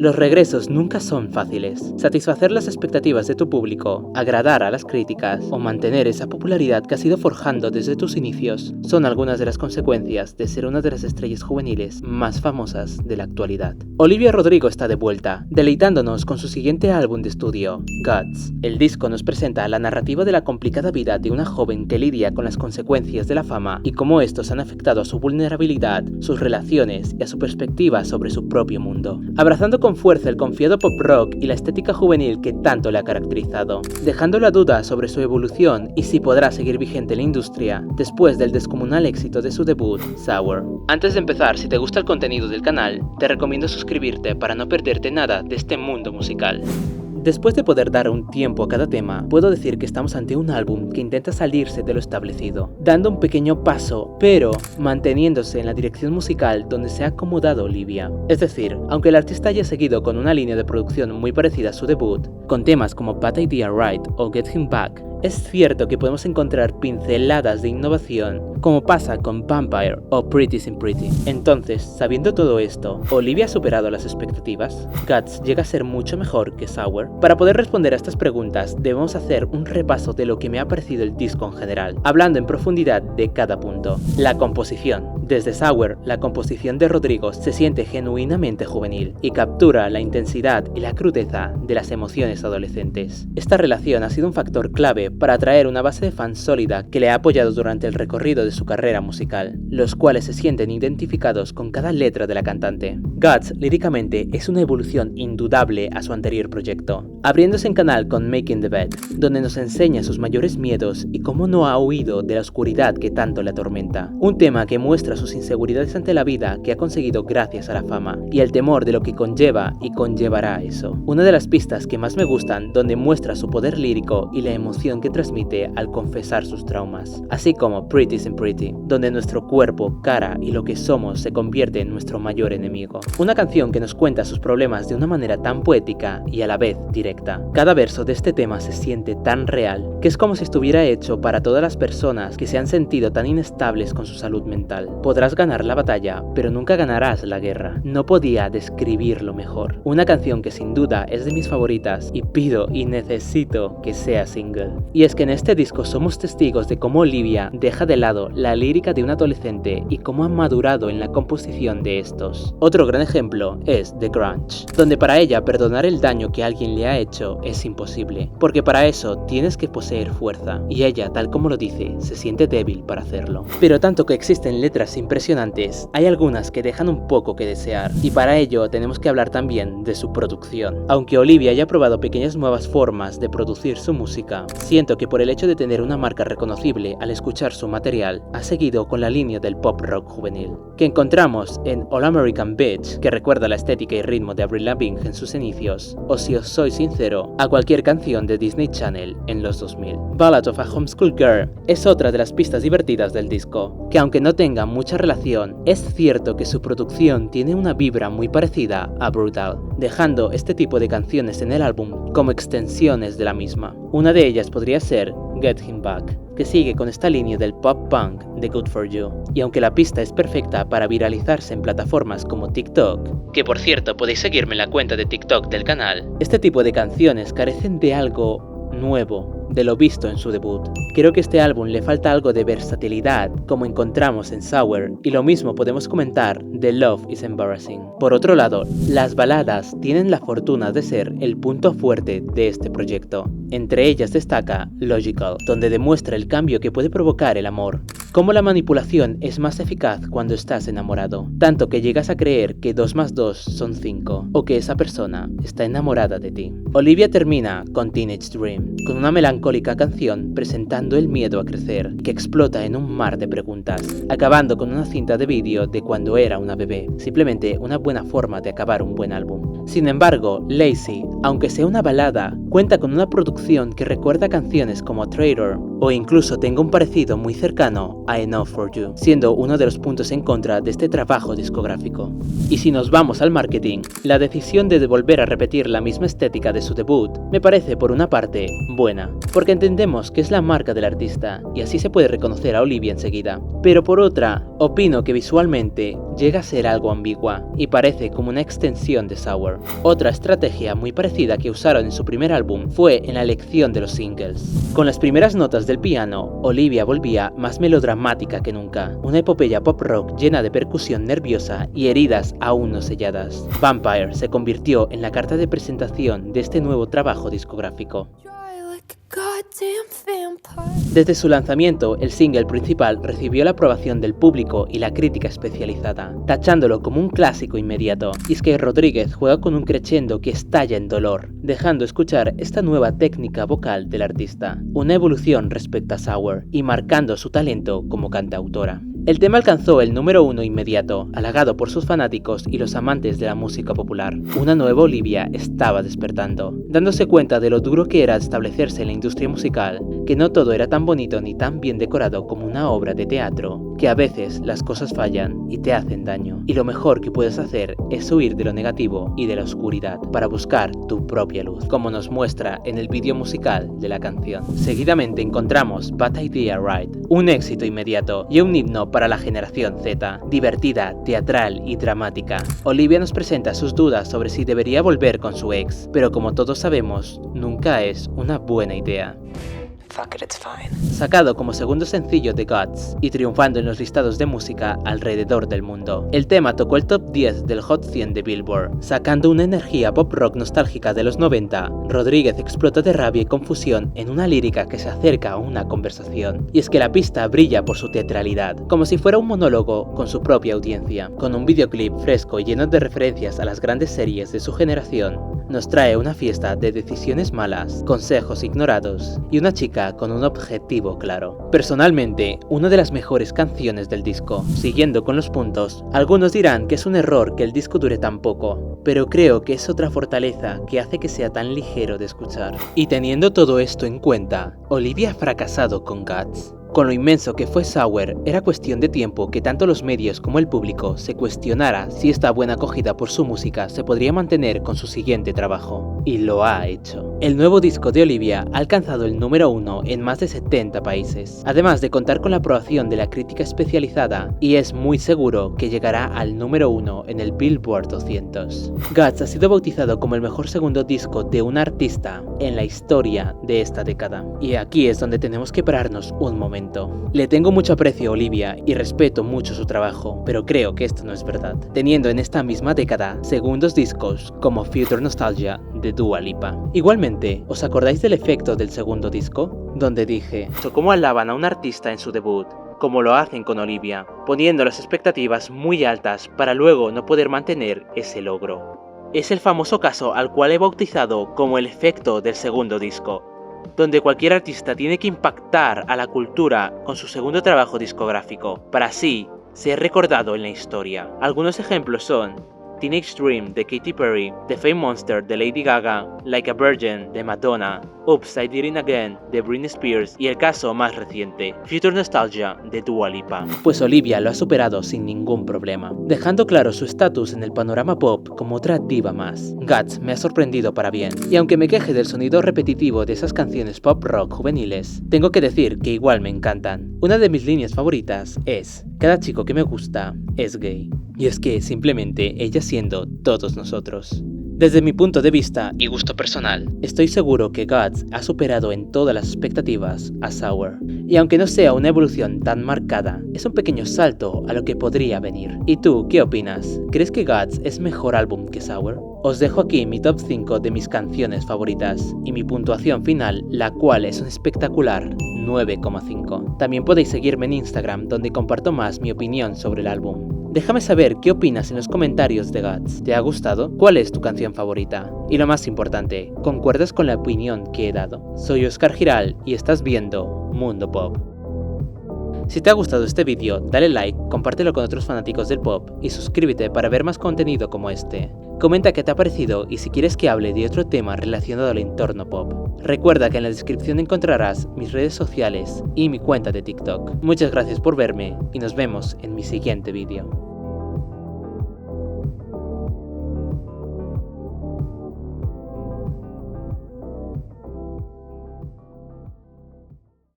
Los regresos nunca son fáciles. Satisfacer las expectativas de tu público, agradar a las críticas o mantener esa popularidad que has ido forjando desde tus inicios son algunas de las consecuencias de ser una de las estrellas juveniles más famosas de la actualidad. Olivia Rodrigo está de vuelta, deleitándonos con su siguiente álbum de estudio, Guts. El disco nos presenta la narrativa de la complicada vida de una joven que lidia con las consecuencias de la fama y cómo estos han afectado a su vulnerabilidad, sus relaciones y a su perspectiva sobre su propio mundo, abrazando con fuerza el confiado pop rock y la estética juvenil que tanto le ha caracterizado, dejando la duda sobre su evolución y si podrá seguir vigente en la industria después del descomunal éxito de su debut, Sour. Antes de empezar, si te gusta el contenido del canal, te recomiendo suscribirte para no perderte nada de este mundo musical. Después de poder dar un tiempo a cada tema, puedo decir que estamos ante un álbum que intenta salirse de lo establecido, dando un pequeño paso, pero manteniéndose en la dirección musical donde se ha acomodado Olivia. Es decir, aunque el artista haya seguido con una línea de producción muy parecida a su debut, con temas como Bad Idea Right o Get Him Back, es cierto que podemos encontrar pinceladas de innovación, como pasa con Vampire o Pretty Sin Pretty. Entonces, sabiendo todo esto, ¿Olivia ha superado las expectativas? ¿Guts llega a ser mucho mejor que Sour? Para poder responder a estas preguntas, debemos hacer un repaso de lo que me ha parecido el disco en general, hablando en profundidad de cada punto. La composición. Desde Sour, la composición de Rodrigo se siente genuinamente juvenil y captura la intensidad y la crudeza de las emociones adolescentes. Esta relación ha sido un factor clave para atraer una base de fans sólida que le ha apoyado durante el recorrido de su carrera musical, los cuales se sienten identificados con cada letra de la cantante. Guts, líricamente, es una evolución indudable a su anterior proyecto, abriéndose en canal con Making the Bed, donde nos enseña sus mayores miedos y cómo no ha huido de la oscuridad que tanto le atormenta. Un tema que muestra sus inseguridades ante la vida que ha conseguido gracias a la fama, y el temor de lo que conlleva y conllevará eso. Una de las pistas que más me gustan, donde muestra su poder lírico y la emoción que transmite al confesar sus traumas, así como Pretty Sin Pretty, donde nuestro cuerpo, cara y lo que somos se convierte en nuestro mayor enemigo. Una canción que nos cuenta sus problemas de una manera tan poética y a la vez directa. Cada verso de este tema se siente tan real, que es como si estuviera hecho para todas las personas que se han sentido tan inestables con su salud mental. Podrás ganar la batalla, pero nunca ganarás la guerra. No podía describirlo mejor. Una canción que sin duda es de mis favoritas y pido y necesito que sea single. Y es que en este disco somos testigos de cómo Olivia deja de lado la lírica de un adolescente y cómo ha madurado en la composición de estos. Otro gran ejemplo es The Grunge, donde para ella perdonar el daño que alguien le ha hecho es imposible, porque para eso tienes que poseer fuerza, y ella, tal como lo dice, se siente débil para hacerlo. Pero tanto que existen letras impresionantes, hay algunas que dejan un poco que desear, y para ello tenemos que hablar también de su producción. Aunque Olivia haya probado pequeñas nuevas formas de producir su música, siento que por el hecho de tener una marca reconocible al escuchar su material, ha seguido con la línea del pop rock juvenil, que encontramos en All American Bitch, que recuerda la estética y ritmo de Avril Lavigne en sus inicios, o si os soy sincero, a cualquier canción de Disney Channel en los 2000. Ballad of a Homeschool Girl es otra de las pistas divertidas del disco, que aunque no tenga mucha relación, es cierto que su producción tiene una vibra muy parecida a Brutal, dejando este tipo de canciones en el álbum como extensiones de la misma. Una de ellas podría ser Get Him Back, que sigue con esta línea del pop punk de Good For You. Y aunque la pista es perfecta para viralizarse en plataformas como TikTok, que por cierto podéis seguirme en la cuenta de TikTok del canal, este tipo de canciones carecen de algo nuevo, de lo visto en su debut. Creo que este álbum le falta algo de versatilidad, como encontramos en Sour, y lo mismo podemos comentar de Love is Embarrassing. Por otro lado, las baladas tienen la fortuna de ser el punto fuerte de este proyecto. Entre ellas destaca Logical, donde demuestra el cambio que puede provocar el amor, cómo la manipulación es más eficaz cuando estás enamorado, tanto que llegas a creer que 2 más 2 son 5, o que esa persona está enamorada de ti. Olivia termina con Teenage Dream, con una melancólica canción presentando el miedo a crecer, que explota en un mar de preguntas, acabando con una cinta de vídeo de cuando era una bebé, simplemente una buena forma de acabar un buen álbum. Sin embargo, Lazy, aunque sea una balada, cuenta con una producción que recuerda canciones como Traitor o incluso tenga un parecido muy cercano a Enough for You, siendo uno de los puntos en contra de este trabajo discográfico. Y si nos vamos al marketing, la decisión de volver a repetir la misma estética de su debut me parece por una parte buena, porque entendemos que es la marca del artista y así se puede reconocer a Olivia enseguida, pero por otra, opino que visualmente llega a ser algo ambigua y parece como una extensión de Sour. Otra estrategia muy parecida que usaron en su primer álbum fue en la elección de los singles. Con las primeras notas del piano, Olivia volvía más melodramática que nunca, una epopeya pop rock llena de percusión nerviosa y heridas aún no selladas. Vampire se convirtió en la carta de presentación de este nuevo trabajo discográfico. Desde su lanzamiento, el single principal recibió la aprobación del público y la crítica especializada, tachándolo como un clásico inmediato. Y es que Rodríguez juega con un crescendo que estalla en dolor, dejando escuchar esta nueva técnica vocal del artista, una evolución respecto a Sour y marcando su talento como cantautora. El tema alcanzó el número 1 inmediato, halagado por sus fanáticos y los amantes de la música popular. Una nueva Olivia estaba despertando, dándose cuenta de lo duro que era establecerse en la industria musical, que no todo era tan bonito ni tan bien decorado como una obra de teatro, que a veces las cosas fallan y te hacen daño, y lo mejor que puedes hacer es huir de lo negativo y de la oscuridad para buscar tu propia luz, como nos muestra en el vídeo musical de la canción. Seguidamente encontramos Bad Idea Right, un éxito inmediato y un himno para la generación Z, divertida, teatral y dramática. Olivia nos presenta sus dudas sobre si debería volver con su ex, pero como todos sabemos, nunca es una buena idea. Fuck it, it's fine. Sacado como segundo sencillo de Guts y triunfando en los listados de música alrededor del mundo. El tema tocó el top 10 del Hot 100 de Billboard, sacando una energía pop rock nostálgica de los 90. Rodríguez explota de rabia y confusión en una lírica que se acerca a una conversación. Y es que la pista brilla por su teatralidad, como si fuera un monólogo con su propia audiencia. Con un videoclip fresco y lleno de referencias a las grandes series de su generación, nos trae una fiesta de decisiones malas, consejos ignorados y una chica con un objetivo claro. Personalmente, una de las mejores canciones del disco. Siguiendo con los puntos, algunos dirán que es un error que el disco dure tan poco, pero creo que es otra fortaleza que hace que sea tan ligero de escuchar. Y teniendo todo esto en cuenta, Olivia ha fracasado con Guts. Con lo inmenso que fue Sour, era cuestión de tiempo que tanto los medios como el público se cuestionara si esta buena acogida por su música se podría mantener con su siguiente trabajo. Y lo ha hecho. El nuevo disco de Olivia ha alcanzado el número 1 en más de 70 países, además de contar con la aprobación de la crítica especializada, y es muy seguro que llegará al número 1 en el Billboard 200. Guts ha sido bautizado como el mejor segundo disco de un artista en la historia de esta década. Y aquí es donde tenemos que pararnos un momento. Le tengo mucho aprecio a Olivia y respeto mucho su trabajo, pero creo que esto no es verdad, teniendo en esta misma década segundos discos como Future Nostalgia de Dua Lipa. Igualmente, ¿os acordáis del efecto del segundo disco? Donde dije, ¿cómo alaban a un artista en su debut? Como lo hacen con Olivia, poniendo las expectativas muy altas para luego no poder mantener ese logro. Es el famoso caso al cual he bautizado como el efecto del segundo disco, donde cualquier artista tiene que impactar a la cultura con su segundo trabajo discográfico, para así ser recordado en la historia. Algunos ejemplos son Teenage Dream de Katy Perry, The Fame Monster de Lady Gaga, Like a Virgin de Madonna, Oops, I Did It Again de Britney Spears y el caso más reciente, Future Nostalgia de Dua Lipa. Pues Olivia lo ha superado sin ningún problema, dejando claro su estatus en el panorama pop como otra diva más. Guts me ha sorprendido para bien, y aunque me queje del sonido repetitivo de esas canciones pop rock juveniles, tengo que decir que igual me encantan. Una de mis líneas favoritas es, cada chico que me gusta es gay. Y es que simplemente ella siendo todos nosotros. Desde mi punto de vista y gusto personal, estoy seguro que Guts ha superado en todas las expectativas a Sour. Y aunque no sea una evolución tan marcada, es un pequeño salto a lo que podría venir. ¿Y tú qué opinas? ¿Crees que Guts es mejor álbum que Sour? Os dejo aquí mi top 5 de mis canciones favoritas y mi puntuación final, la cual es un espectacular 9,5. También podéis seguirme en Instagram, donde comparto más mi opinión sobre el álbum. Déjame saber qué opinas en los comentarios de Guts. ¿Te ha gustado? ¿Cuál es tu canción favorita? Y lo más importante, ¿concuerdas con la opinión que he dado? Soy Oscar Giral y estás viendo Mundo Pop. Si te ha gustado este vídeo, dale like, compártelo con otros fanáticos del pop y suscríbete para ver más contenido como este. Comenta qué te ha parecido y si quieres que hable de otro tema relacionado al entorno pop. Recuerda que en la descripción encontrarás mis redes sociales y mi cuenta de TikTok. Muchas gracias por verme y nos vemos en mi siguiente vídeo.